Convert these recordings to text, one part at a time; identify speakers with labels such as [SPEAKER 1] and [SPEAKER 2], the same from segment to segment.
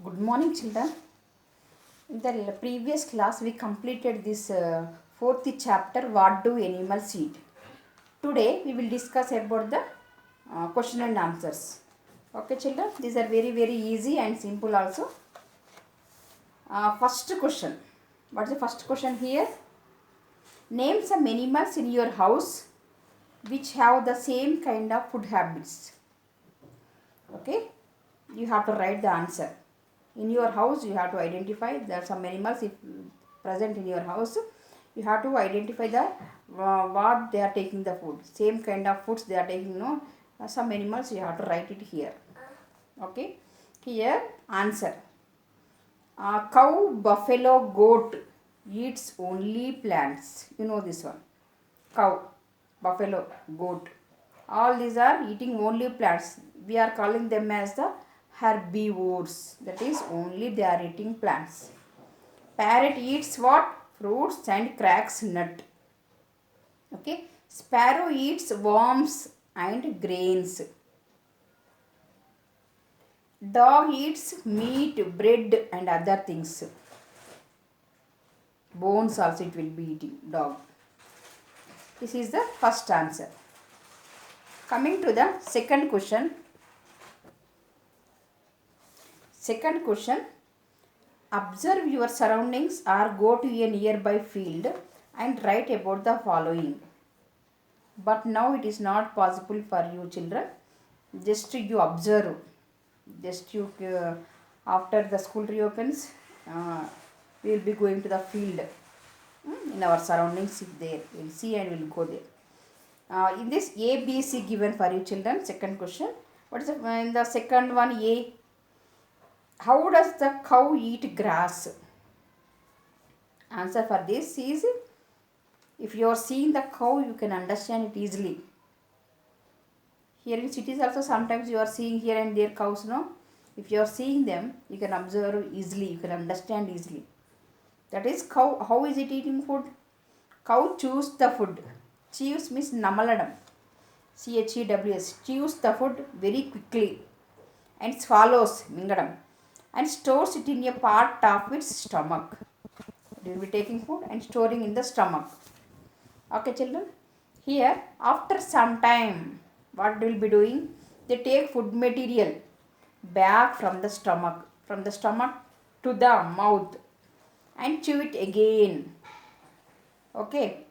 [SPEAKER 1] Good morning, children. In the previous class, we completed this fourth chapter. What do animals eat? Today, we will discuss about the question and answers. Okay, children. These are very easy and simple also. First question. What is the first question here? Name some animals in your house which have the same kind of food habits. Okay, you have to write the answer. In your house, you have to identify there are some animals if present in your house. You have to identify the what they are taking the food. Same kind of foods they are taking. No, some animals you have to write it here. Okay, here answer. Cow, buffalo, goat eats only plants. You know this one. Cow, buffalo, goat. All these are eating only plants. We are calling them as the herbivores. That is, only they are eating plants. Parrot eats what? Fruits and cracks nut. Okay. Sparrow eats worms and grains. Dog eats meat, bread and other things. Bones also it will be eating, dog. This is the first answer. Coming to the second question. Second question. Observe your surroundings or go to a nearby field and write about the following. But now it is not possible for you children. Just you observe. Just you after the school reopens, we will be going to the field in our surroundings. If there, we will see and we will go there. In this A, B, C given for you children. Second question. What is in the second one A? How does the cow eat grass? Answer for this is, if you are seeing the cow, you can understand it easily. Here in cities also sometimes you are seeing here and there cows, no? If you are seeing them, you can observe easily, you can understand easily. That is cow. How is it eating food? Cow chews the food. Chews means namaladam. CHEWS. Chews the food very quickly and swallows mingadam and stores it in a part of its stomach. It will be taking food and storing in the stomach. Okay, children. Here, after some time, what they will be doing? They take food material back from the stomach to the mouth and chew it again. Okay,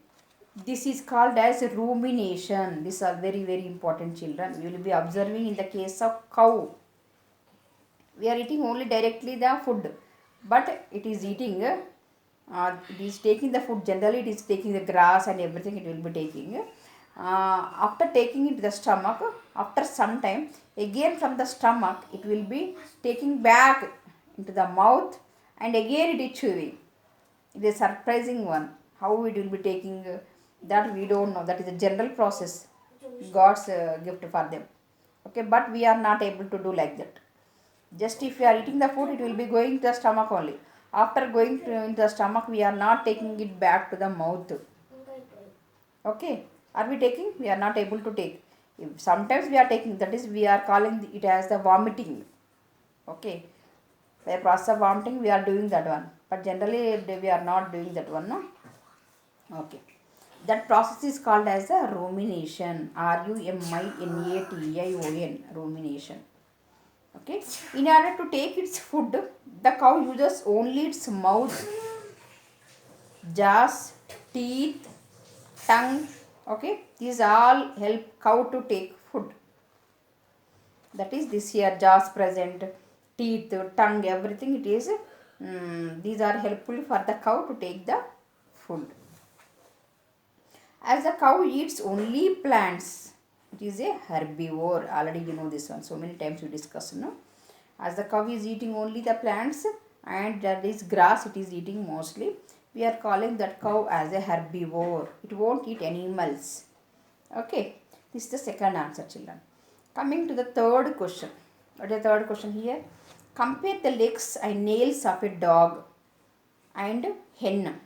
[SPEAKER 1] this is called as rumination. These are very important, children. You will be observing in the case of cow. We are eating only directly the food, but it is eating. It is taking the food. Generally, it is taking the grass and everything. It will be taking. After taking it to the stomach, after some time, again from the stomach, it will be taking back into the mouth, and again it is chewing. It is a surprising one. How it will be taking that we don't know. That is a general process. God's gift for them. Okay, but we are not able to do like that. Just if we are eating the food, it will be going to the stomach only. After going to the stomach, we are not taking it back to the mouth. Okay, are we taking? We are not able to take. If sometimes we are taking, that is, we are calling it as the vomiting. Okay, by process of vomiting, we are doing that one. But generally, we are not doing that one. No. Okay, that process is called as the rumination. RUMINATION. Rumination. Okay, in order to take its food, the cow uses only its mouth, jaws, teeth, tongue. Okay, these all help cow to take food. That is, this here jaws present, teeth, tongue, everything it is. These are helpful for the cow to take the food. As the cow eats only plants, it is a herbivore. Already you know this one. So many times we discussed, no? As the cow is eating only the plants and that is grass, it is eating mostly. We are calling that cow as a herbivore. It won't eat animals. Okay, this is the second answer, children. Coming to the third question. What is the third question here? Compare the legs and nails of a dog and hen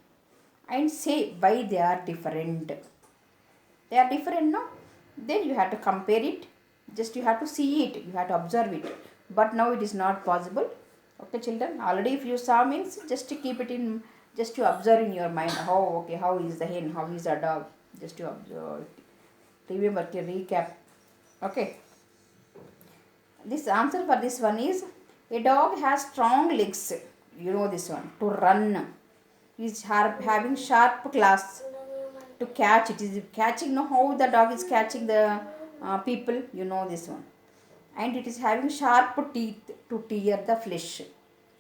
[SPEAKER 1] and say why they are different. They are different, no? Then you have to compare it. Just you have to see it. You have to observe it. But now it is not possible. Okay, children. Already, if you saw means just to keep it in, just to observe in your mind. How okay? How is the hen? How is the dog? Just to observe. Remember to recap. Okay. This answer for this one is a dog has strong legs. You know this one to run. He is having sharp claws to catch. It is catching. Know how the dog is catching the people. You know this one, and it is having sharp teeth to tear the flesh,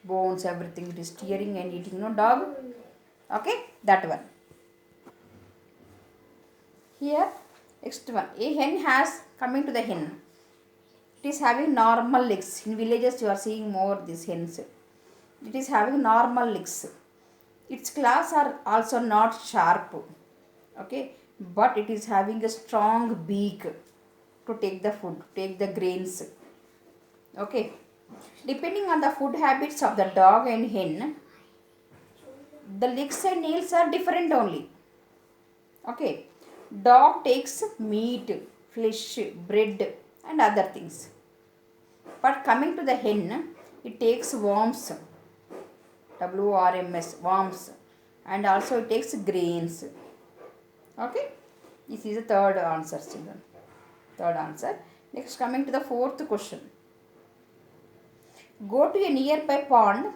[SPEAKER 1] bones, everything. It is tearing and eating. No dog. Okay, that one. Here, next one. A hen has coming to the hen. It is having normal legs. In villages, you are seeing more these hens. It is having normal legs. Its claws are also not sharp. Okay, but it is having a strong beak to take the food, take the grains. Okay, depending on the food habits of the dog and hen, the legs and nails are different only. Okay, dog takes meat, flesh, bread, and other things. But coming to the hen, it takes worms, WRMS, worms, and also it takes grains. Okay, this is the third answer, children. Third answer. Next, coming to the fourth question. Go to a nearby pond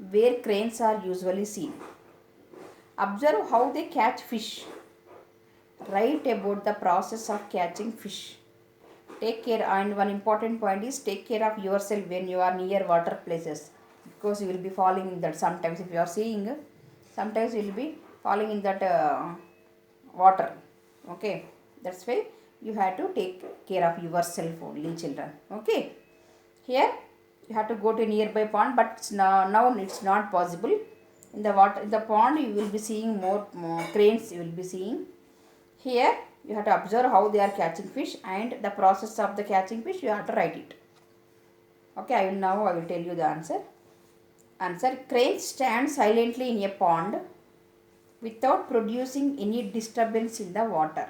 [SPEAKER 1] where cranes are usually seen. Observe how they catch fish. Write about the process of catching fish. Take care, and one important point is take care of yourself when you are near water places, because you will be falling in that sometimes. If you are seeing, sometimes you will be falling in that water. Okay, that's why you have to take care of yourself only, children. Okay, here you have to go to a nearby pond, but now it's not possible. In the water, in the pond, you will be seeing more cranes. You will be seeing here. You have to observe how they are catching fish and the process of the catching fish. You have to write it. Okay, I will tell you the answer. Answer: cranes stand silently in a pond without producing any disturbance in the water.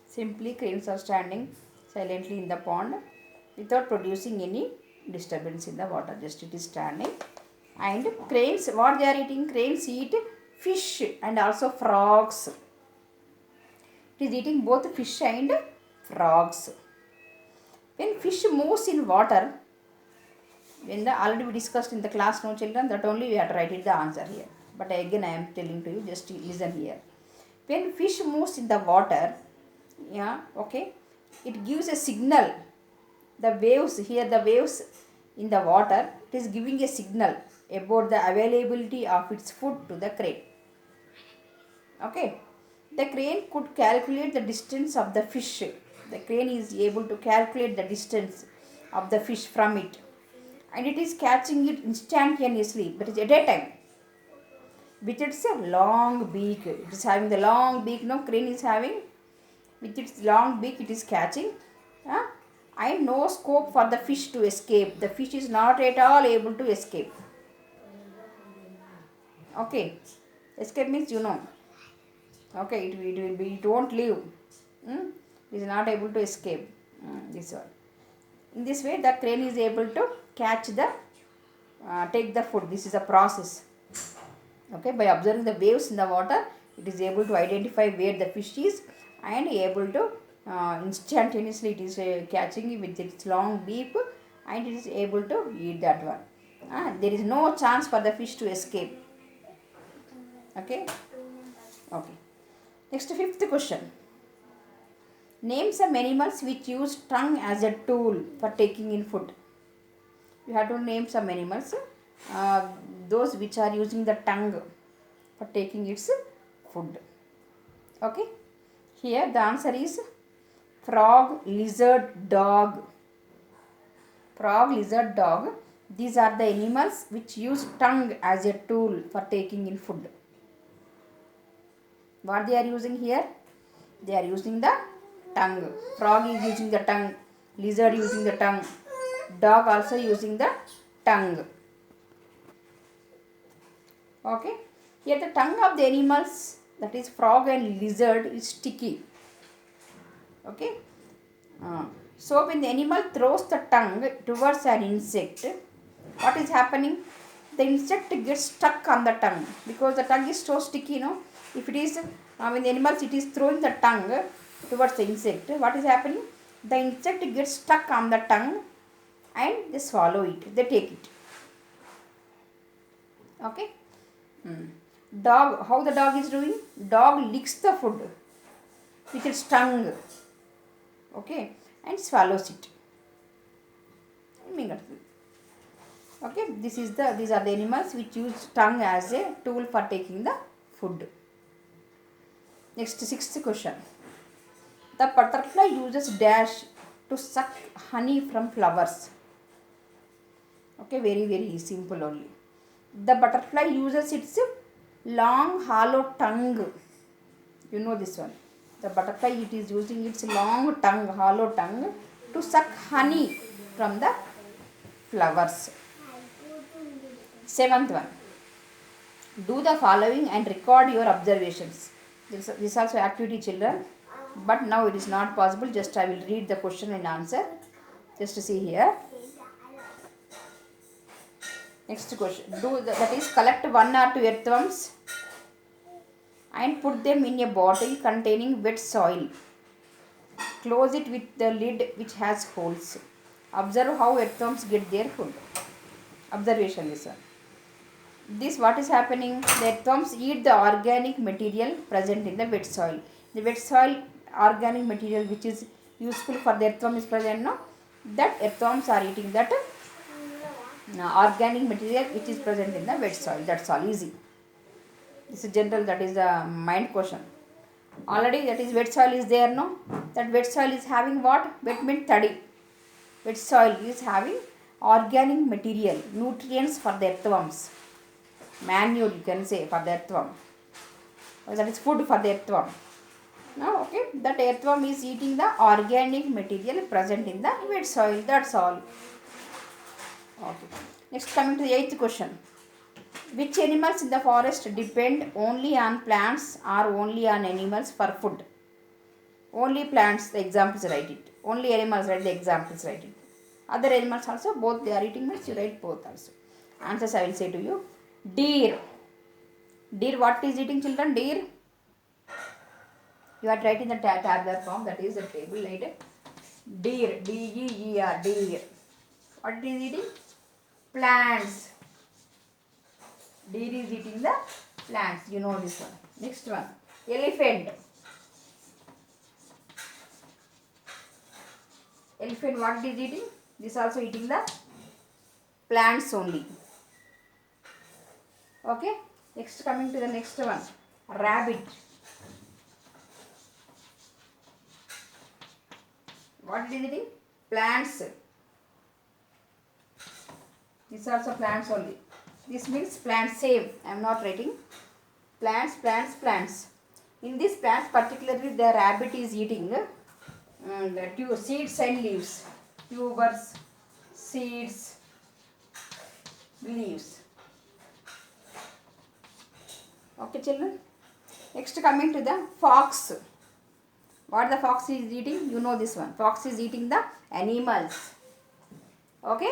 [SPEAKER 1] Simply, cranes are standing silently in the pond without producing any disturbance in the water. Just it is standing. And cranes, what they are eating? Cranes eat fish and also frogs. It is eating both fish and frogs. When fish moves in water, when the already we discussed in the class, no children, that only we have to write it the answer here. But again I am telling to you, just listen here. When fish moves in the water, yeah, okay, it gives a signal. The waves here, the waves in the water, it is giving a signal about the availability of its food to the crane. Okay, the crane could calculate the distance of the fish. The crane is able to calculate the distance of the fish from it, and it is catching it instantaneously, but it's at a time. With its long beak, it is having the long beak. No, crane is having with its long beak, it is catching. And no scope for the fish to escape. The fish is not at all able to escape. Okay, escape means you know. Okay, it will be, it won't leave. It is not able to escape. This one. In this way, the crane is able to catch the, take the food. This is a process. Okay, by observing the waves in the water, it is able to identify where the fish is and able to instantaneously it is catching it with its long beak, and it is able to eat that one. There is no chance for the fish to escape. Okay. Okay. Next, fifth question. Name some animals which use tongue as a tool for taking in food. You have to name some animals, those which are using the tongue for taking its food. Okay. Here the answer is frog, lizard, dog. Frog, lizard, dog. These are the animals which use tongue as a tool for taking in food. What they are using here? They are using the tongue. Frog is using the tongue. Lizard using the tongue. Dog also using the tongue. Okay. Here the tongue of the animals, that is frog and lizard, is sticky. Okay. So when the animal throws the tongue towards an insect, what is happening? the insect gets stuck on the tongue because the tongue is so sticky, no? If it is, when the animals, it is throwing the tongue towards the insect, what is happening? The insect gets stuck on the tongue and they swallow it, they take it. Okay. Dog, how the dog is doing? Dog licks the food with its tongue, okay, and swallows it. Okay, these are the animals which use tongue as a tool for taking the food. Next, sixth question. The butterfly uses dash to suck honey from flowers. Okay, very simple only. The butterfly uses its long hollow tongue. You know this one. The butterfly, it is using its long tongue, hollow tongue, to suck honey from the flowers. Seventh one. Do the following and record your observations. This is also activity, children, but now it is not possible. Just I will read the question and answer. Just to see here. Next question. That is, collect 1 or 2 earthworms and put them in a bottle containing wet soil. Close it with the lid which has holes. Observe how earthworms get their food. Observation, listen. This, what is happening? The earthworms eat the organic material present in the wet soil. The wet soil, organic material which is useful for the earthworm is present, no? That earthworms are eating that organic material which is present in the wet soil. That's all, easy. This is general, that is the mind question. Already that is wet soil is there, no? That wet soil is having what? Wet means tadi. Wet soil is having organic material, nutrients for the earthworms. Manure, you can say, for the earthworm. That is food for the earthworm. Now, okay, that earthworm is eating the organic material present in the wet soil. That's all. Okay. Next, coming to the 8th question. Which animals in the forest depend only on plants or only on animals for food? Only plants, the examples, write it. Only animals, write the examples, write it. Other animals also, both they are eating means you write both also. Answers I will say to you. Deer. Deer, what is eating, children? Deer. You are writing the tabular form, that is the table, right? Deer, D-E-E-R, deer. What it is eating? Plants. Deer is eating the plants. You know this one. Next one. Elephant. Elephant, what it is eating? This also eating the plants only. Okay. Next, coming to the next one. Rabbit. What it is eating? Plants. This also plants only. This means plants, same. I am not writing. Plants, plants, plants. In this plants, particularly the rabbit is eating the seeds and leaves. Tubers, seeds, leaves. Okay, children. Next, coming to the fox. What the fox is eating? You know this one. Fox is eating the animals. Okay.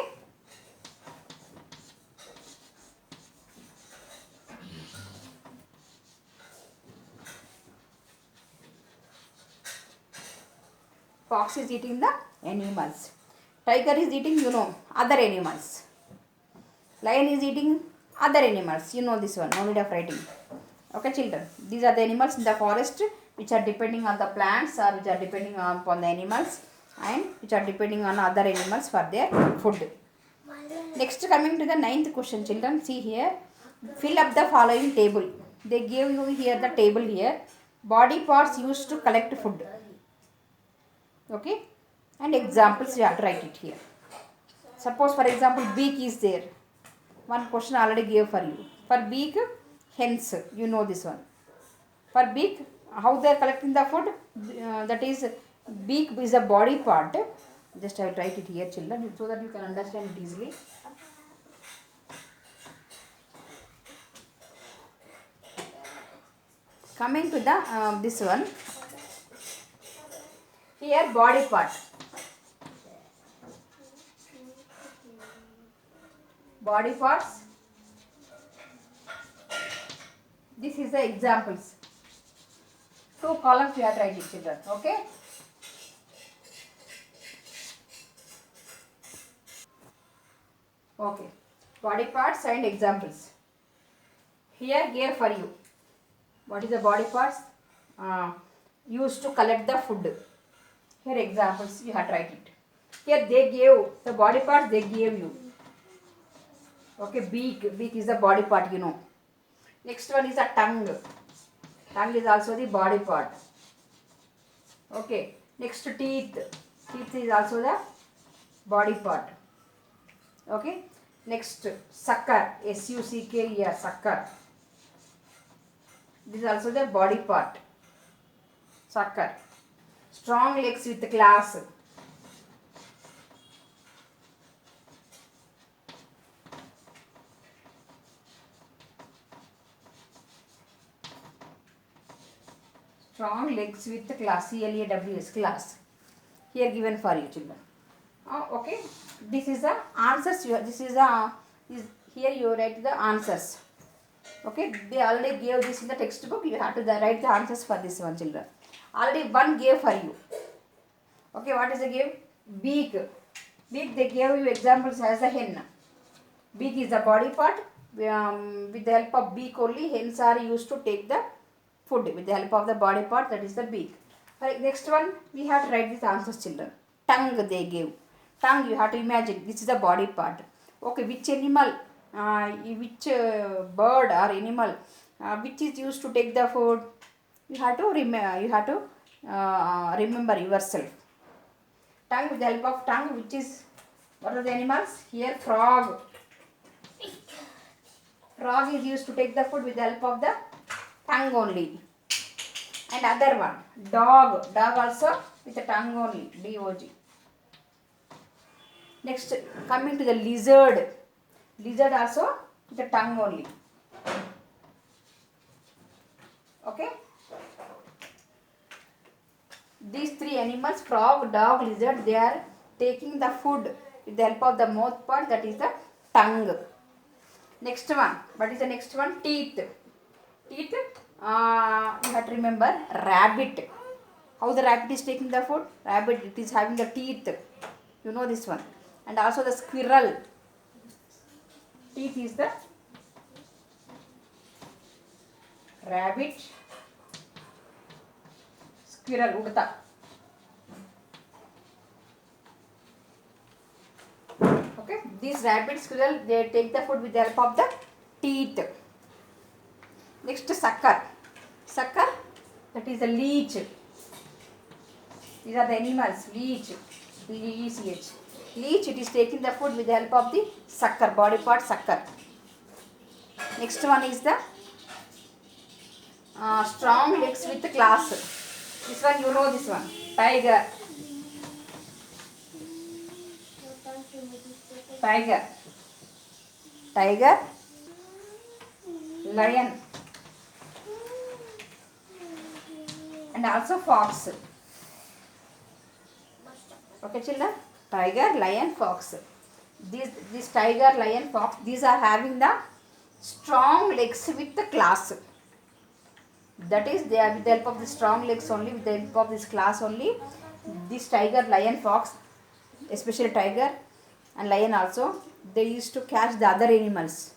[SPEAKER 1] Fox is eating the animals. Tiger is eating, you know, other animals. Lion is eating other animals. You know this one. No need of writing. Okay, children. These are the animals in the forest which are depending on the plants or which are depending upon the animals and which are depending on other animals for their food. Next, coming to the 9th question, children. See here. Fill up the following table. They gave you here the table here. Body parts used to collect food. Okay, and examples you have to write it here. Suppose, for example, beak is there. One question I already gave for you. For beak, hens, you know this one. For beak, how they are collecting the food? That is, beak is a body part. Just I will write it here, children, so that you can understand it easily. Coming to the this one. Here, body part. Body parts. This is the examples. 2 columns we have to write it, children. Okay. Okay. Body parts and examples. Here gave for you. What is the body parts? Used to collect the food. Here examples you have to write it. Here they gave the body parts, they gave you. Okay, beak. Beak is the body part, you know. Next one is a tongue. Tongue is also the body part. Okay. Next teeth. Teeth is also the body part. Okay. Next sucker. S-U-C-K-E-R. Sucker. This is also the body part. Sucker. Strong legs with class. Strong legs with class. C-L-A-W-S. Class. Here given for you, children. Okay. This is the answers. Here you write the answers. Okay. They already gave this in the textbook. You have to write the answers for this one, children. Already one gave for you. Okay. What is the give? Beak. Beak. They gave you examples as a hen. Beak is the body part. With the help of beak only, hens are used to take the food. With the help of the body part, that is the beak. Next one, we have to write these answers, children. Tongue they gave. Tongue, you have to imagine. This is the body part. Okay, which animal, which bird or animal, which is used to take the food? You have to remember yourself. Tongue, with the help of tongue, which is, what are the animals? Here, frog. Frog is used to take the food with the help of the tongue only. And other one, dog. Dog also with the tongue only. D-O-G. Next, coming to the lizard. Lizard also with the tongue only. Okay. These 3 animals, frog, dog, lizard, they are taking the food with the help of the mouth part, that is the tongue. Next one, what is the next one? Teeth. Teeth, you have to remember rabbit. How the rabbit is taking the food? Rabbit, it is having the teeth. You know this one. And also the squirrel. Teeth is the rabbit, squirrel, udta. Okay, these rabbit, squirrel, they take the food with the help of the teeth. Next, sucker. Sucker, that is a leech. These are the animals, leech. L-E-E-C-H. Leech, it is taking the food with the help of the sucker, body part sucker. Next one is the strong legs with class. This one, you know this one. Tiger. Tiger. Tiger. Lion. And also fox. Okay, children. Tiger, lion, fox. This tiger, lion, fox, these are having the strong legs with the class. That is, they are with the help of the strong legs only, with the help of this class only. This tiger, lion, fox, especially tiger and lion also, they used to catch the other animals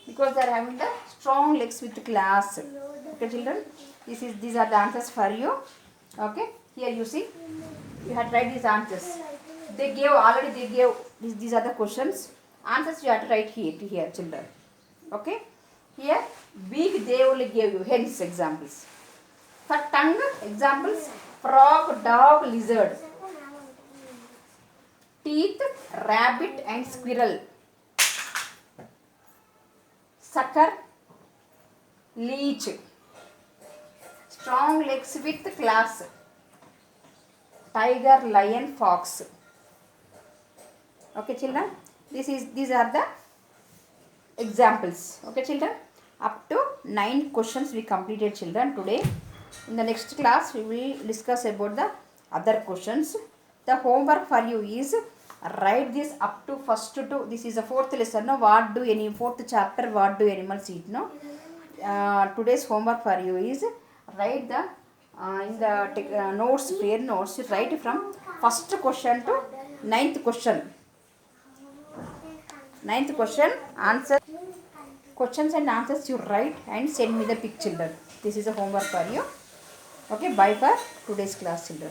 [SPEAKER 1] because they are having the strong legs with the class. Okay, children, these are the answers for you. Okay, here you see, you have to write these answers. They gave these are the questions. Answers you have to write here, children. Okay, here beak they only gave you, hence examples. For tongue, examples: frog, dog, lizard. Teeth, rabbit and squirrel. Sucker, leech. Strong legs with class. Tiger, lion, fox. Okay, children, these are the examples. Okay, children, up to 9 questions we completed, children, today. In the next class we will discuss about the other questions. The homework for you is write this up to first to, this is a 4th lesson, no? Fourth chapter, what do animals eat, no? today's homework for you is write the in the notes, prayer notes, write from first question to ninth question. Ninth question answer, questions and answers you write and send me the pic, children. This is a homework for you. Okay, bye for today's class, children.